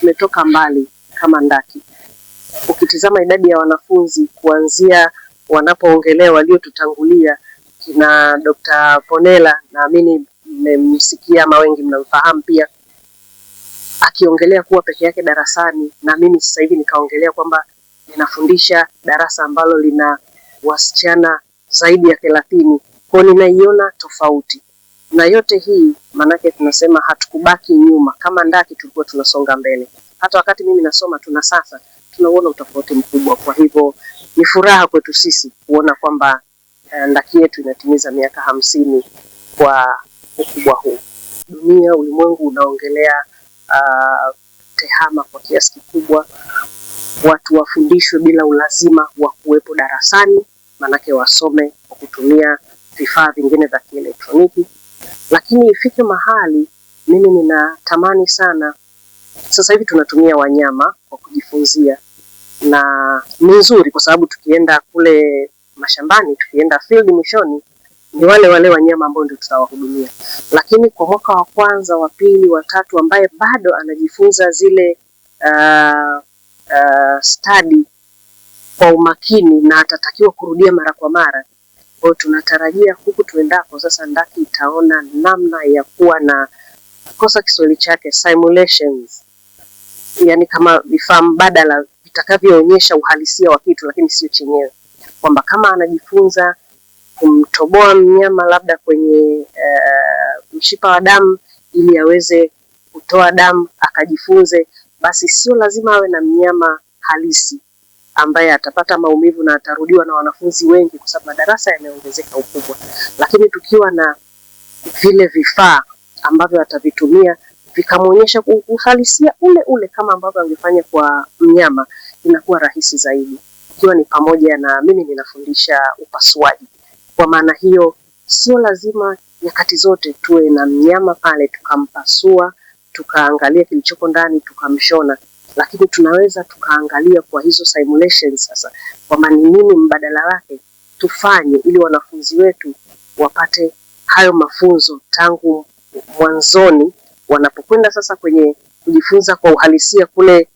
tumetoka mbali kama ndaki. Ukitizama idadi ya wanafunzi kuanzia wanapoongelea waliotutangulia kina Dr. Ponela, naamini mmemsikia ama wengi mnamfahamu pia, akiongelea kuwa peke yake darasani, na mimi sasa hivi nikaongelea kwamba ninafundisha darasa ambalo lina wasichana zaidi ya 30. Kwa ninaiona tofauti. Na yote hii manake tunasema hatukubaki nyuma. Kama ndaki tulikuwa tunasonga mbele. Hata wakati mimi nasoma sasa tunaona utofauti mkubwa. Kwa hivyo ni furaha kwetu sisi kuona kwamba ndaki yetu inatimiza miaka 50 kwa ukubwa huu. Dunia, ulimwengu unaongelea tehama kwa kiasi kikubwa. Watu wafundishwe bila ulazima wa kuwepo darasani, manake wasome kwa kutumia vifaa vingine vya kielektroniki. Lakini ifike mahali mimi ninatamani sana, sasa hivi tunatumia wanyama kwa kujifunzia, na ni nzuri kwa sababu tukienda kule mashambani, tukienda field mwishoni, ni wale wale wanyama ambao ndio tutawahudumia. Lakini kwa mwaka wa kwanza, wa pili, wa tatu ambaye bado anajifunza zile study kwa umakini na atatakiwa kurudia mara kwa mara. Kwa hiyo tunatarajia huku tuendako sasa ndaki itaona namna ya kuwa na kosa Kiswahili chake simulations, yani kama vifaa mbadala vitakavyoonyesha uhalisia wa kitu lakini sio chenyewe, kwamba kama anajifunza kumtoboa mnyama labda kwenye mshipa wa damu ili aweze kutoa damu akajifunze, basi sio lazima awe na mnyama halisi ambaye atapata maumivu na atarudiwa na wanafunzi wengi kwa sababu madarasa yameongezeka ukubwa. Lakini tukiwa na vile vifaa ambavyo atavitumia vikamwonyesha uhalisia ule ule kama ambavyo angefanya kwa mnyama, inakuwa rahisi zaidi. Ikiwa ni pamoja na mimi ninafundisha upasuaji. Kwa maana hiyo sio lazima nyakati zote tuwe na mnyama pale tukampasua, tukaangalia kilichoko ndani, tukamshona. Lakini tunaweza tukaangalia kwa hizo simulations sasa kwamba ni nini mbadala wake tufanye ili wanafunzi wetu wapate hayo mafunzo tangu mwanzoni, wanapokwenda sasa kwenye kujifunza kwa uhalisia kule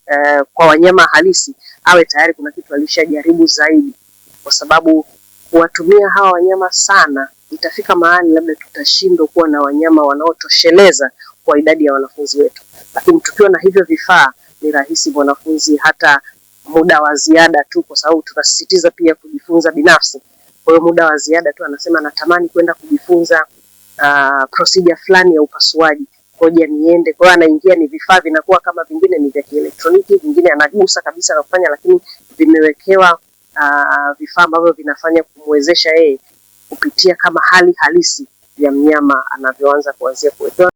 kwa wanyama halisi, awe tayari kuna kitu alishajaribu zaidi. Kwa sababu kuwatumia hawa wanyama sana itafika mahali labda tutashindwa kuwa na wanyama wanaotosheleza kwa idadi ya wanafunzi wetu. Lakini tukiwa na hivyo vifaa ni rahisi mwanafunzi hata muda wa ziada tu, kwa sababu tunasisitiza pia kujifunza binafsi. Kwa hiyo muda wa ziada tu anasema natamani kwenda kujifunza procedure fulani ya upasuaji, ngoja niende. Kwa hiyo anaingia, ni vifaa vinakuwa kama vingine ni vya kielektroniki, vingine anagusa kabisa na kufanya, lakini vimewekewa vifaa ambavyo vinafanya kumwezesha yeye kupitia kama hali halisi ya mnyama anavyoanza kuanzia kuwekewa